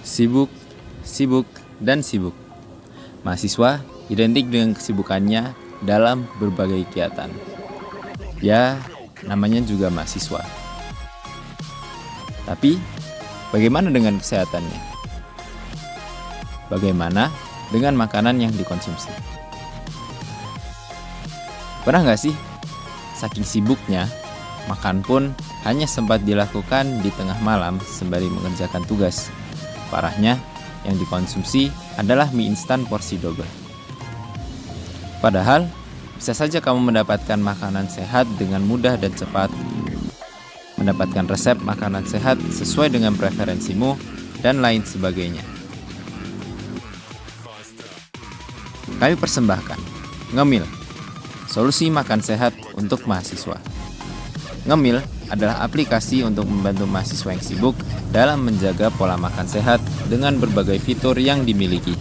Sibuk, sibuk, dan sibuk. Mahasiswa identik dengan kesibukannya dalam berbagai kegiatan. Ya, namanya juga mahasiswa. Tapi, bagaimana dengan kesehatannya? Bagaimana dengan makanan yang dikonsumsi? Pernah nggak sih, saking sibuknya, makan pun hanya sempat dilakukan di tengah malam sembari mengerjakan tugas. Parahnya, yang dikonsumsi adalah mie instan porsi double. Padahal, bisa saja kamu mendapatkan makanan sehat dengan mudah dan cepat. Mendapatkan resep makanan sehat sesuai dengan preferensimu, dan lain sebagainya. Kami persembahkan Ngemil, solusi makan sehat untuk mahasiswa. Ngemil adalah aplikasi untuk membantu mahasiswa yang sibuk dalam menjaga pola makan sehat dengan berbagai fitur yang dimiliki.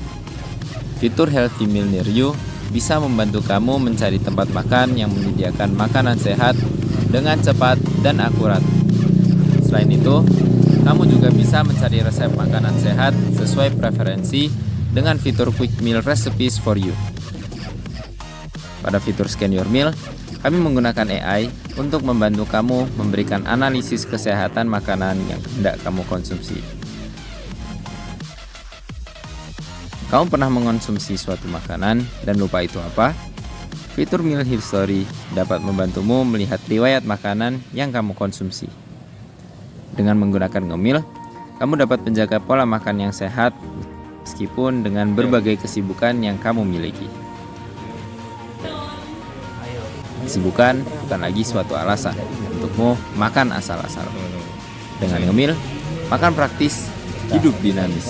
Fitur Healthy Meal Near You bisa membantu kamu mencari tempat makan yang menyediakan makanan sehat dengan cepat dan akurat. Selain itu, kamu juga bisa mencari resep makanan sehat sesuai preferensi dengan fitur Quick Meal Recipes for You. Pada fitur Scan Your Meal, kami menggunakan AI untuk membantu kamu memberikan analisis kesehatan makanan yang hendak kamu konsumsi. Kamu pernah mengonsumsi suatu makanan dan lupa itu apa? Fitur Meal History dapat membantumu melihat riwayat makanan yang kamu konsumsi. Dengan menggunakan Ngemil, kamu dapat menjaga pola makan yang sehat meskipun dengan berbagai kesibukan yang kamu miliki. Kesibukan bukan lagi suatu alasan untukmu makan asal-asal. Dengan Ngemil, makan praktis, hidup dinamis.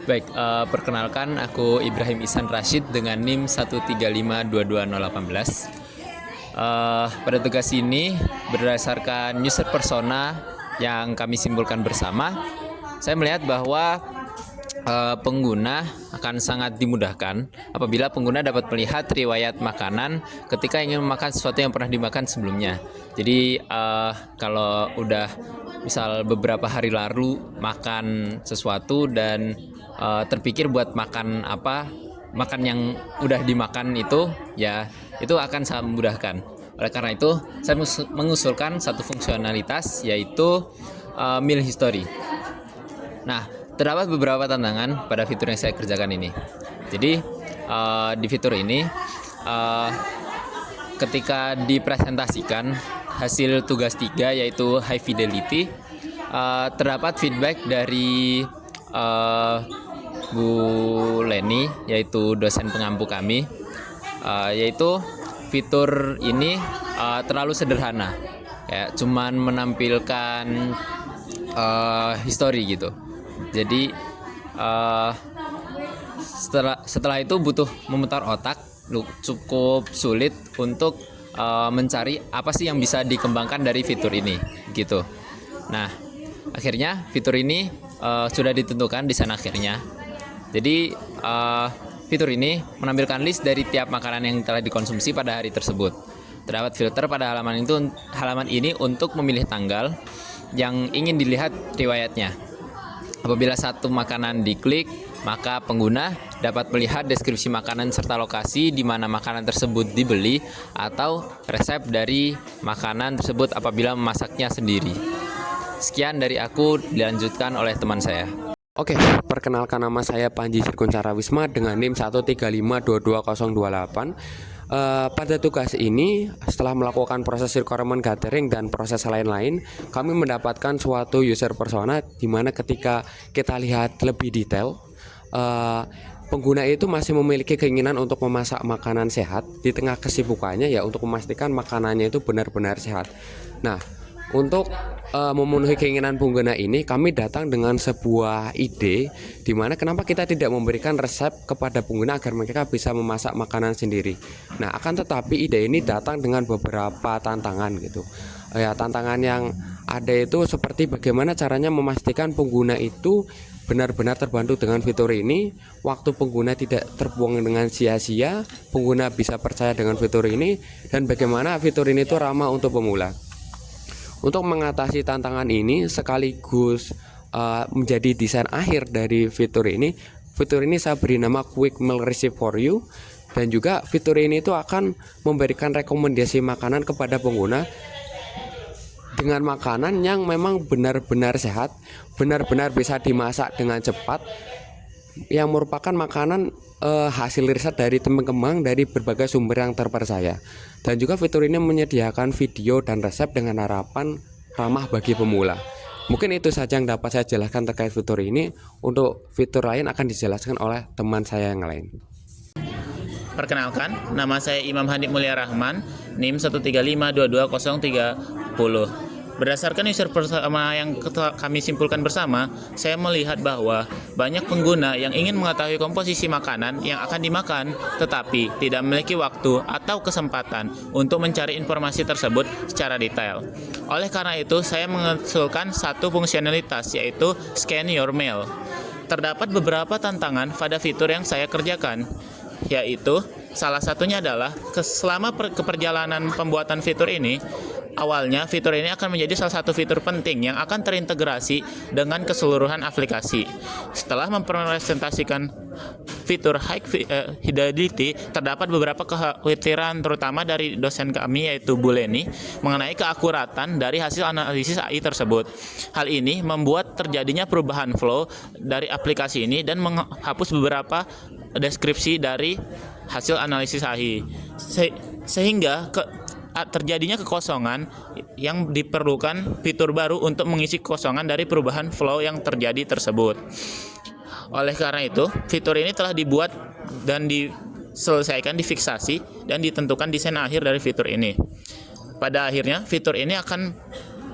Baik, perkenalkan aku Ibrahim Ihsan Rashid dengan NIM 135222018. Pada tugas ini berdasarkan user persona yang kami simpulkan bersama, saya melihat bahwa pengguna akan sangat dimudahkan apabila pengguna dapat melihat riwayat makanan ketika ingin makan sesuatu yang pernah dimakan sebelumnya. Jadi kalau udah misal beberapa hari lalu makan sesuatu dan terpikir buat makan yang udah dimakan itu, ya itu akan sangat memudahkan. Oleh karena itu, saya mengusulkan satu fungsionalitas yaitu Meal History. Nah, terdapat beberapa tantangan pada fitur yang saya kerjakan ini. Jadi di fitur ini ketika dipresentasikan hasil tugas 3 yaitu High Fidelity, terdapat feedback dari Bu Leni, yaitu dosen pengampu kami, yaitu fitur ini terlalu sederhana, kayak cuman menampilkan history gitu. Jadi setelah itu butuh memutar otak, cukup sulit untuk mencari apa sih yang bisa dikembangkan dari fitur ini gitu. Nah, akhirnya fitur ini sudah ditentukan desain akhirnya. Jadi fitur ini menampilkan list dari tiap makanan yang telah dikonsumsi pada hari tersebut. Terdapat filter pada halaman ini untuk memilih tanggal yang ingin dilihat riwayatnya. Apabila satu makanan diklik, maka pengguna dapat melihat deskripsi makanan serta lokasi di mana makanan tersebut dibeli atau resep dari makanan tersebut apabila memasaknya sendiri. Sekian dari aku, dilanjutkan oleh teman saya. Oke, perkenalkan nama saya Panji Sirkuncara Wisma dengan NIM 135222028. Pada tugas ini, setelah melakukan proses requirement gathering dan proses lain-lain, kami mendapatkan suatu user persona di mana ketika kita lihat lebih detail, pengguna itu masih memiliki keinginan untuk memasak makanan sehat di tengah kesibukannya, ya untuk memastikan makanannya itu benar-benar sehat. Nah, untuk memenuhi keinginan pengguna ini, kami datang dengan sebuah ide di mana kenapa kita tidak memberikan resep kepada pengguna agar mereka bisa memasak makanan sendiri. Nah, akan tetapi ide ini datang dengan beberapa tantangan gitu. Ya, tantangan yang ada itu seperti bagaimana caranya memastikan pengguna itu benar-benar terbantu dengan fitur ini, waktu pengguna tidak terbuang dengan sia-sia, pengguna bisa percaya dengan fitur ini, dan bagaimana fitur ini itu ramah untuk pemula. Untuk mengatasi tantangan ini sekaligus menjadi desain akhir dari fitur ini saya beri nama Quick Meal Recipe for You, dan juga fitur ini itu akan memberikan rekomendasi makanan kepada pengguna dengan makanan yang memang benar-benar sehat, benar-benar bisa dimasak dengan cepat, yang merupakan makanan hasil riset dari teman-teman dari berbagai sumber yang terpercaya. Dan juga fitur ini menyediakan video dan resep dengan harapan ramah bagi pemula. Mungkin itu saja yang dapat saya jelaskan terkait fitur ini. Untuk fitur lain akan dijelaskan oleh teman saya yang lain. Perkenalkan, nama saya Imam Hanif Mulia Rahman, NIM 135222030. Berdasarkan user pertama yang kami simpulkan bersama, saya melihat bahwa banyak pengguna yang ingin mengetahui komposisi makanan yang akan dimakan, tetapi tidak memiliki waktu atau kesempatan untuk mencari informasi tersebut secara detail. Oleh karena itu, saya mengusulkan satu fungsionalitas, yaitu Scan Your Mail. Terdapat beberapa tantangan pada fitur yang saya kerjakan, yaitu salah satunya adalah selama keperjalanan pembuatan fitur ini, awalnya fitur ini akan menjadi salah satu fitur penting yang akan terintegrasi dengan keseluruhan aplikasi. Setelah mempresentasikan fitur High Fidelity, terdapat beberapa kekhawatiran terutama dari dosen kami yaitu Bu Leni mengenai keakuratan dari hasil analisis AI tersebut. Hal ini membuat terjadinya perubahan flow dari aplikasi ini dan menghapus beberapa deskripsi dari hasil analisis AI, sehingga terjadinya kekosongan yang diperlukan fitur baru untuk mengisi kekosongan dari perubahan flow yang terjadi tersebut. Oleh karena itu, fitur ini telah dibuat dan diselesaikan, difiksasi, dan ditentukan desain akhir dari fitur ini. Pada akhirnya, fitur ini akan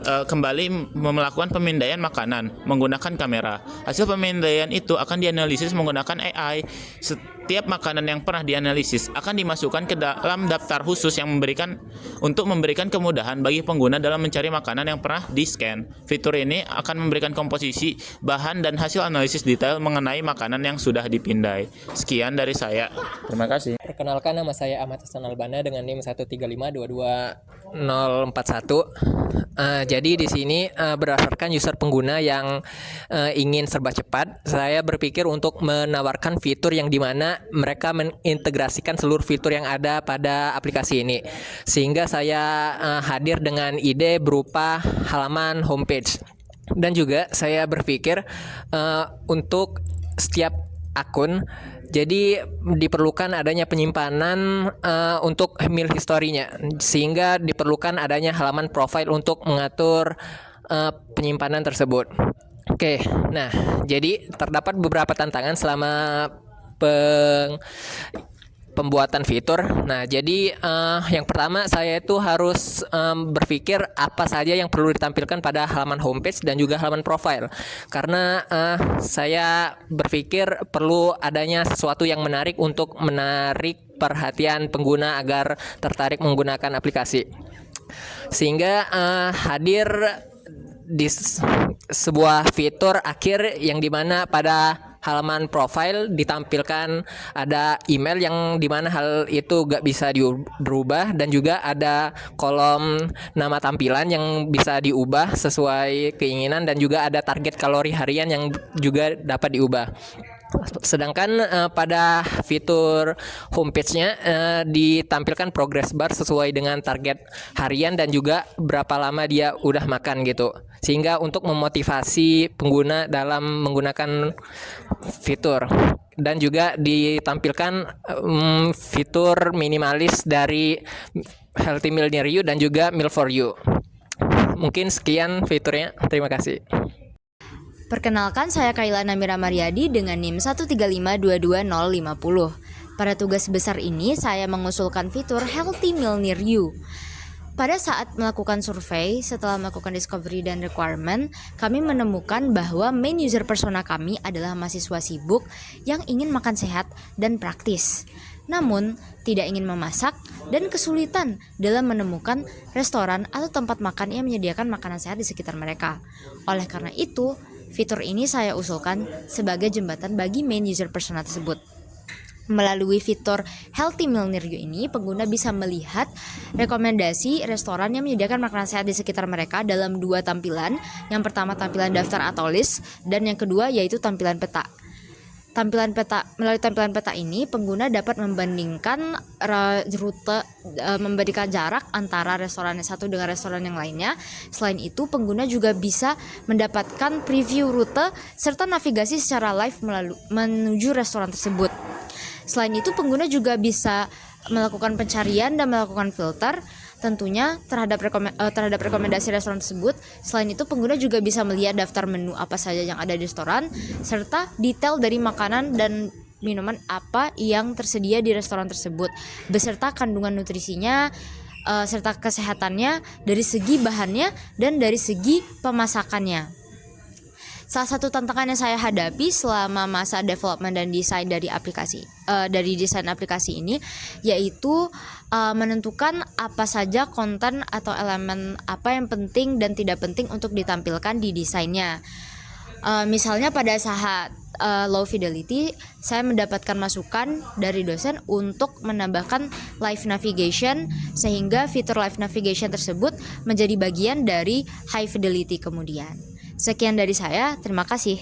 kembali melakukan pemindaian makanan menggunakan kamera. Hasil pemindaian itu akan dianalisis menggunakan AI. Setiap makanan yang pernah dianalisis akan dimasukkan ke dalam daftar khusus yang memberikan kemudahan bagi pengguna dalam mencari makanan yang pernah di-scan. Fitur ini akan memberikan komposisi, bahan, dan hasil analisis detail mengenai makanan yang sudah dipindai. Sekian dari saya. Terima kasih. Perkenalkan, nama saya Ahmad Hasan Albana dengan NIM 135222041. Jadi di sini berdasarkan user pengguna yang ingin serba cepat, saya berpikir untuk menawarkan fitur yang dimana mereka mengintegrasikan seluruh fitur yang ada pada aplikasi ini. Sehingga saya hadir dengan ide berupa halaman homepage. Dan juga saya berpikir untuk setiap akun, jadi diperlukan adanya penyimpanan untuk meal historinya, sehingga diperlukan adanya halaman profile untuk mengatur penyimpanan tersebut. Oke, nah jadi terdapat beberapa tantangan selama pembuatan fitur. Nah, jadi yang pertama saya itu harus berpikir apa saja yang perlu ditampilkan pada halaman homepage dan juga halaman profile. Karena saya berpikir perlu adanya sesuatu yang menarik untuk menarik perhatian pengguna agar tertarik menggunakan aplikasi. Sehingga hadir di sebuah fitur akhir yang dimana pada halaman profile ditampilkan ada email yang dimana hal itu gak bisa berubah, dan juga ada kolom nama tampilan yang bisa diubah sesuai keinginan, dan juga ada target kalori harian yang juga dapat diubah. Sedangkan pada fitur homepage-nya ditampilkan progress bar sesuai dengan target harian dan juga berapa lama dia udah makan gitu. Sehingga untuk memotivasi pengguna dalam menggunakan fitur. Dan juga ditampilkan fitur minimalis dari Healthy Meal Near You dan juga Meal for You. Mungkin sekian fiturnya. Terima kasih. Perkenalkan, saya Kaila Namira Mariadi dengan NIM 135222050. Pada tugas besar ini, saya mengusulkan fitur Healthy Meal Near You. Pada saat melakukan survei, setelah melakukan discovery dan requirement, kami menemukan bahwa main user persona kami adalah mahasiswa sibuk yang ingin makan sehat dan praktis, namun tidak ingin memasak dan kesulitan dalam menemukan restoran atau tempat makan yang menyediakan makanan sehat di sekitar mereka. Oleh karena itu, fitur ini saya usulkan sebagai jembatan bagi main user persona tersebut. Melalui fitur Healthy Meal Near You ini, pengguna bisa melihat rekomendasi restoran yang menyediakan makanan sehat di sekitar mereka dalam 2 tampilan. Yang pertama tampilan daftar atau list, dan yang kedua yaitu tampilan peta. Melalui tampilan peta ini, pengguna dapat membandingkan rute, membandingkan jarak antara restoran yang satu dengan restoran yang lainnya. Selain itu, pengguna juga bisa mendapatkan preview rute serta navigasi secara live menuju restoran tersebut. Selain itu, pengguna juga bisa melakukan pencarian dan melakukan filter tentunya terhadap rekomendasi restoran tersebut. Selain itu, pengguna juga bisa melihat daftar menu apa saja yang ada di restoran serta detail dari makanan dan minuman apa yang tersedia di restoran tersebut beserta kandungan nutrisinya serta kesehatannya dari segi bahannya dan dari segi pemasakannya. Salah satu tantangan yang saya hadapi selama masa development dan desain dari desain aplikasi ini yaitu menentukan apa saja konten atau elemen apa yang penting dan tidak penting untuk ditampilkan di desainnya. Misalnya pada saat low fidelity, saya mendapatkan masukan dari dosen untuk menambahkan live navigation sehingga fitur live navigation tersebut menjadi bagian dari high fidelity kemudian. Sekian dari saya, terima kasih.